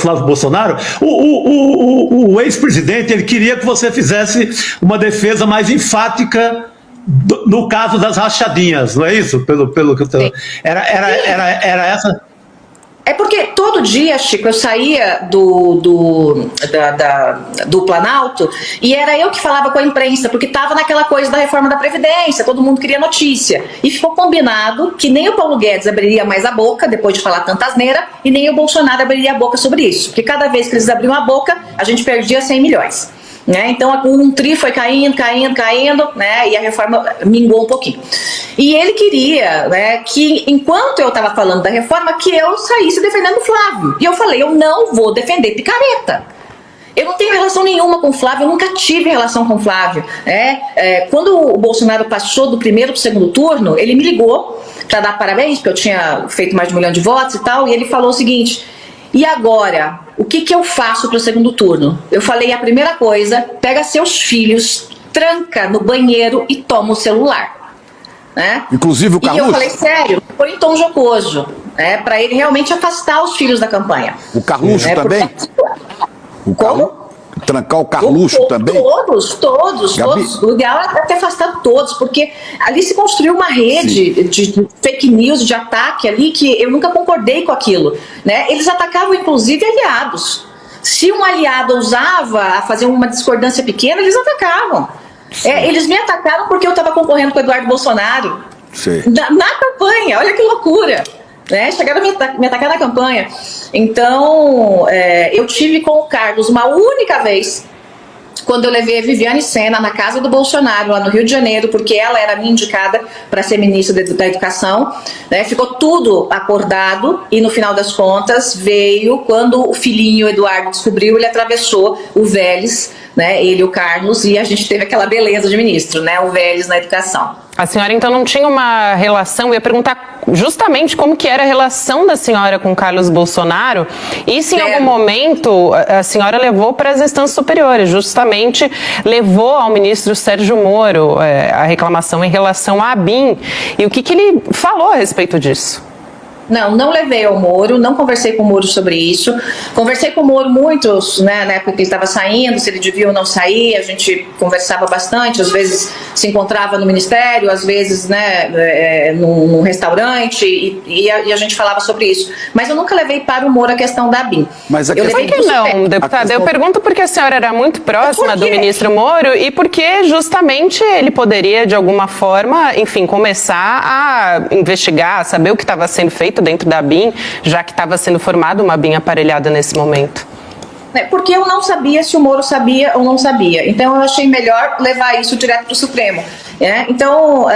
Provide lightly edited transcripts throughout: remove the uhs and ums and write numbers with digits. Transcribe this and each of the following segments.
Flávio Bolsonaro, o ex-presidente, ele queria que você fizesse uma defesa mais enfática no caso das rachadinhas, não é isso? Pelo que eu tô... Era essa... É porque todo dia, Chico, eu saía do Planalto e era eu que falava com a imprensa, porque estava naquela coisa da reforma da Previdência, todo mundo queria notícia. E ficou combinado que nem o Paulo Guedes abriria mais a boca, depois de falar tanta asneira, e nem o Bolsonaro abriria a boca sobre isso. Porque cada vez que eles abriam a boca, a gente perdia 100 milhões. Né? Então um tri foi caindo, né? E a reforma mingou um pouquinho. E ele queria, né, que enquanto eu estava falando da reforma, que eu saísse defendendo o Flávio. E eu falei, eu não vou defender picareta. Eu não tenho relação nenhuma com o Flávio, eu nunca tive relação com o Flávio. Quando o Bolsonaro passou do primeiro para o segundo turno, ele me ligou para dar parabéns, porque eu tinha feito mais de 1 milhão de votos e tal, e ele falou o seguinte: e agora, o que eu faço para o segundo turno? Eu falei, a primeira coisa, pega seus filhos, tranca no banheiro e toma o celular. Né? Inclusive o Carluxo? E eu falei, sério, foi em tom jocoso, para ele realmente afastar os filhos da campanha. O Carluxo também? Como? Trancar o Carluxo também? Todos. O ideal era ter afastado todos, porque ali se construiu uma rede de fake news, de ataque ali, que eu nunca concordei com aquilo. Né? Eles atacavam, inclusive, aliados. Se um aliado ousava a fazer uma discordância pequena, eles atacavam. Eles me atacaram porque eu estava concorrendo com o Eduardo Bolsonaro. Na campanha, olha que loucura. Né? Chegaram a me atacar na campanha. Então, eu tive com o Carlos uma única vez, quando eu levei a Viviane Sena na casa do Bolsonaro, lá no Rio de Janeiro, porque ela era minha indicada para ser ministra da Educação. Né? Ficou tudo acordado e, no final das contas, veio quando o filhinho Eduardo descobriu, ele atravessou o Vélez, né? Ele e o Carlos, e a gente teve aquela beleza de ministro, né? O Vélez na Educação. A senhora, então, não tinha uma relação, eu ia perguntar justamente como que era a relação da senhora com Carlos Bolsonaro e se em algum momento a senhora levou para as instâncias superiores, justamente levou ao ministro Sérgio Moro a reclamação em relação à ABIN, e o que ele falou a respeito disso? Não levei ao Moro, não conversei com o Moro sobre isso. Conversei com o Moro muito, né, na época que ele estava saindo, se ele devia ou não sair, a gente conversava bastante, às vezes se encontrava no ministério, às vezes, né, num restaurante, e a gente falava sobre isso. Mas eu nunca levei para o Moro a questão da ABIN. Mas por que não, deputada? Eu pergunto porque a senhora era muito próxima do ministro Moro e porque justamente ele poderia, de alguma forma, enfim, começar a investigar, saber o que estava sendo feito dentro da ABIN, já que estava sendo formada uma ABIN aparelhada nesse momento. Porque eu não sabia se o Moro sabia ou não sabia. Então eu achei melhor levar isso direto para o Supremo. Então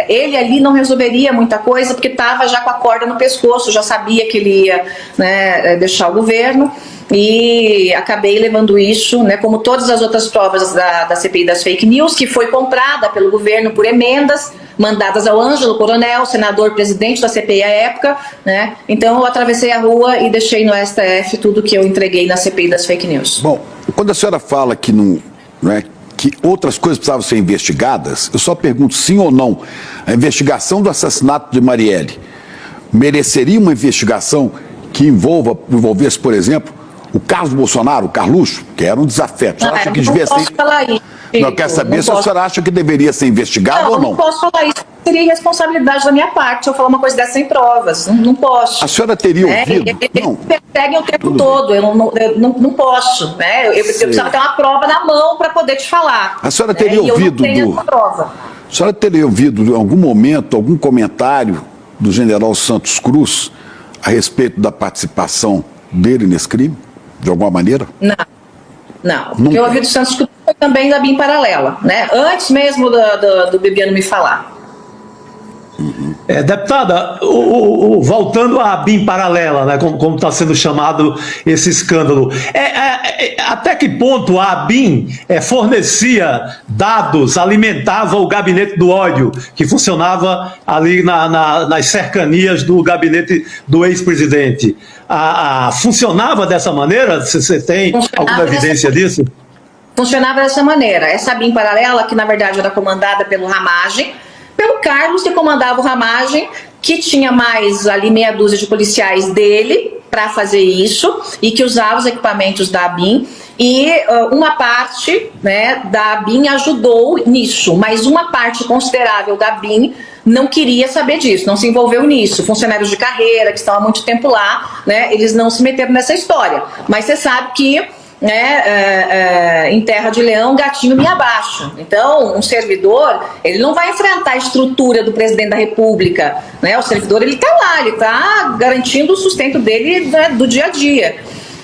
ele ali não resolveria muita coisa, porque estava já com a corda no pescoço, já sabia que ele ia, né, deixar o governo. E acabei levando isso, né, como todas as outras provas da CPI das fake news, que foi comprada pelo governo por emendas mandadas ao Ângelo Coronel, senador presidente da CPI à época, né? Então eu atravessei a rua e deixei no STF tudo que eu entreguei na CPI das fake news. Bom, quando a senhora fala que que outras coisas precisavam ser investigadas, eu só pergunto sim ou não. A investigação do assassinato de Marielle mereceria uma investigação que envolvesse, por exemplo, o Carlos Bolsonaro, o Carluxo, que era um desafeto. Você acha que devia ser... Não, quer saber se a senhora acha que deveria ser investigado ou não? Não posso falar isso. Seria irresponsabilidade da minha parte eu falar uma coisa dessa sem provas. Não posso. A senhora teria ouvido? Eles me perseguem o tempo todo. Eu não posso. Né? Eu precisava ter uma prova na mão para poder te falar. A senhora teria ouvido A senhora teria ouvido em algum momento algum comentário do general Santos Cruz a respeito da participação dele nesse crime? De alguma maneira? Não. O que eu ouvi do Santos Cruz foi também da BIM paralela, né? Antes mesmo do Bibiano me falar. Deputada, voltando à BIM paralela, né, como está sendo chamado esse escândalo, até que ponto a BIM fornecia dados, alimentava o gabinete do ódio, que funcionava ali nas cercanias do gabinete do ex-presidente? Funcionava dessa maneira? Você tem alguma evidência disso? Funcionava dessa maneira. Essa BIM paralela, que na verdade era comandada pelo Ramagem, pelo Carlos, que comandava o Ramagem, que tinha mais ali meia dúzia de policiais dele para fazer isso e que usava os equipamentos da ABIN. E uma parte, né, da ABIN ajudou nisso, mas uma parte considerável da ABIN não queria saber disso, não se envolveu nisso. Funcionários de carreira que estão há muito tempo lá, né, eles não se meteram nessa história. Mas você sabe que, né, em terra de leão, gatinho me abaixo. Então, um servidor, ele não vai enfrentar a estrutura do presidente da República, né? O servidor, ele está lá, ele está garantindo o sustento dele, né, do dia a dia.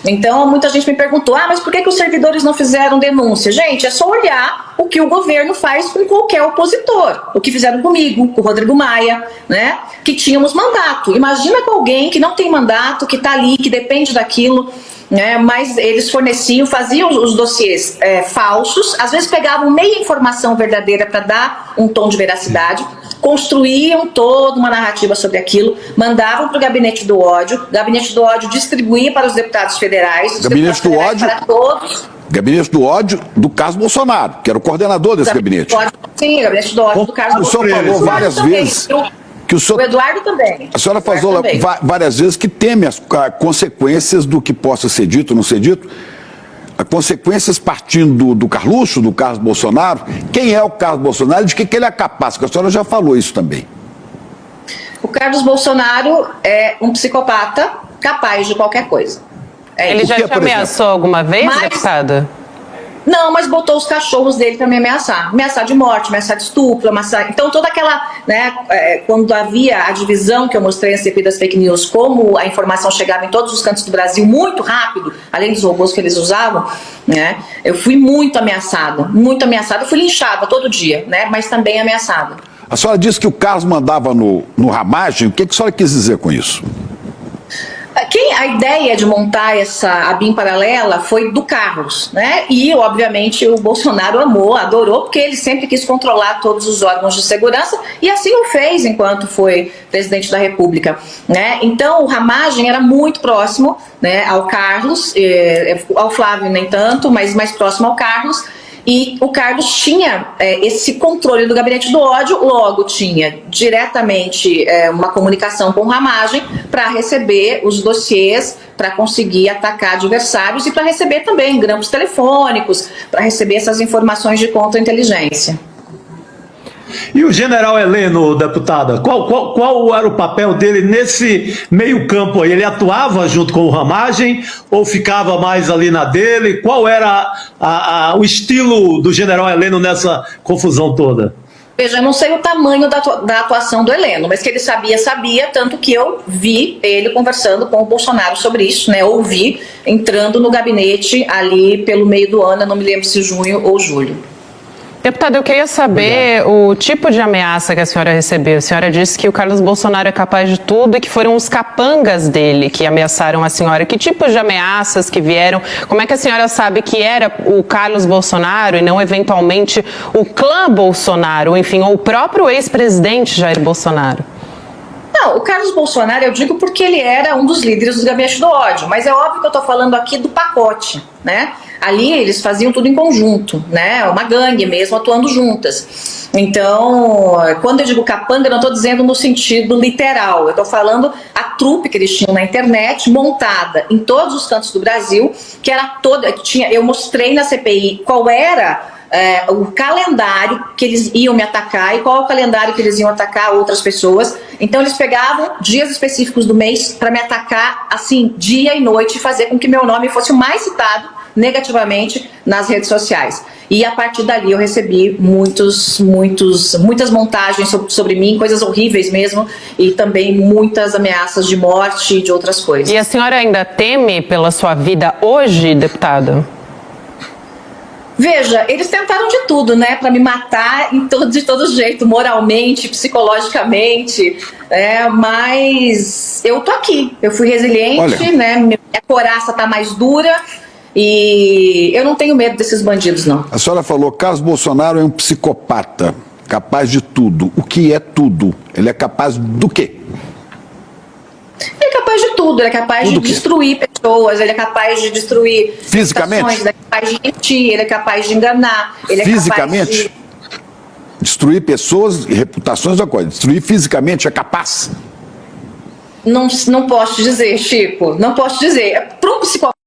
Então, muita gente me perguntou, mas por que os servidores não fizeram denúncia? Gente, é só olhar o que o governo faz com qualquer opositor. O que fizeram comigo, com o Rodrigo Maia, né? Que tínhamos mandato. Imagina com alguém que não tem mandato, que está ali, que depende daquilo, né? Mas eles forneciam, faziam os dossiês falsos, às vezes pegavam meia informação verdadeira para dar um tom de veracidade, construíam toda uma narrativa sobre aquilo, mandavam para o Gabinete do Ódio, o Gabinete do Ódio distribuía para os deputados federais, Gabinete do Ódio para todos. Gabinete do Ódio do Carlos Bolsonaro, que era o coordenador desse gabinete. Sim, Gabinete do Ódio do Carlos Bolsonaro. O senhor falou várias vezes que o senhor... O Eduardo também. A senhora falou várias vezes que teme as consequências do que possa ser dito ou não ser dito. As consequências partindo do Carluxo, do Carlos Bolsonaro. Quem é o Carlos Bolsonaro e de que ele é capaz? Porque a senhora já falou isso também. O Carlos Bolsonaro é um psicopata capaz de qualquer coisa. Ele já te ameaçou alguma vez, deputada? Não, mas botou os cachorros dele para me ameaçar. Ameaçar de morte, ameaçar de estupro, ameaçar... Então toda aquela, né, quando havia a divisão que eu mostrei a CPI das fake news, como a informação chegava em todos os cantos do Brasil muito rápido, além dos robôs que eles usavam, né, eu fui muito ameaçada, eu fui linchada todo dia, né, mas também ameaçada. A senhora disse que o Carlos mandava no Ramagem, o que a senhora quis dizer com isso? A ideia de montar essa ABIN paralela foi do Carlos, né? E, obviamente, o Bolsonaro amou, adorou, porque ele sempre quis controlar todos os órgãos de segurança e assim o fez enquanto foi presidente da República, né? Então, o Ramagem era muito próximo, né, ao Carlos, ao Flávio nem tanto, mas mais próximo ao Carlos. E o Carlos tinha esse controle do Gabinete do Ódio, logo tinha diretamente uma comunicação com o Ramagem para receber os dossiês, para conseguir atacar adversários e para receber também grampos telefônicos, para receber essas informações de contra-inteligência. E o general Heleno, deputada, qual era o papel dele nesse meio campo aí? Ele atuava junto com o Ramagem ou ficava mais ali na dele? Qual era o estilo do general Heleno nessa confusão toda? Veja, eu não sei o tamanho da atuação do Heleno, mas que ele sabia, tanto que eu vi ele conversando com o Bolsonaro sobre isso, né? Ouvi entrando no gabinete ali pelo meio do ano, eu não me lembro se junho ou julho. Deputada, eu queria saber o tipo de ameaça que a senhora recebeu. A senhora disse que o Carlos Bolsonaro é capaz de tudo e que foram os capangas dele que ameaçaram a senhora. Que tipos de ameaças que vieram? Como é que a senhora sabe que era o Carlos Bolsonaro e não, eventualmente, o clã Bolsonaro, enfim, ou o próprio ex-presidente Jair Bolsonaro? Não, o Carlos Bolsonaro eu digo porque ele era um dos líderes do Gabinete do Ódio, mas é óbvio que eu estou falando aqui do pacote, né? Ali eles faziam tudo em conjunto, né? Uma gangue mesmo, atuando juntas. Então, quando eu digo capanga, eu não estou dizendo no sentido literal, eu estou falando a trupe que eles tinham na internet, montada em todos os cantos do Brasil, que era toda, eu mostrei na CPI qual era o calendário que eles iam me atacar e qual é o calendário que eles iam atacar outras pessoas. Então eles pegavam dias específicos do mês para me atacar assim, dia e noite, e fazer com que meu nome fosse o mais citado negativamente nas redes sociais. E a partir dali eu recebi muitas montagens sobre mim, coisas horríveis mesmo, e também muitas ameaças de morte e de outras coisas. E a senhora ainda teme pela sua vida hoje, deputada? Veja, eles tentaram de tudo, né, para me matar de todo jeito, moralmente, psicologicamente, mas eu tô aqui, eu fui resiliente, né, minha coraça tá mais dura e eu não tenho medo desses bandidos, não. A senhora falou, Carlos Bolsonaro é um psicopata, capaz de tudo. O que é tudo? Ele é capaz do quê? Ele é capaz de tudo, ele é capaz de destruir pessoas, ele é capaz de destruir fisicamente, ele é capaz de mentir, ele é capaz de enganar, ele fisicamente? É capaz de... Destruir pessoas e reputações é uma coisa, destruir fisicamente é capaz? Não posso te dizer, Chico. Não posso dizer. Para um psicólogo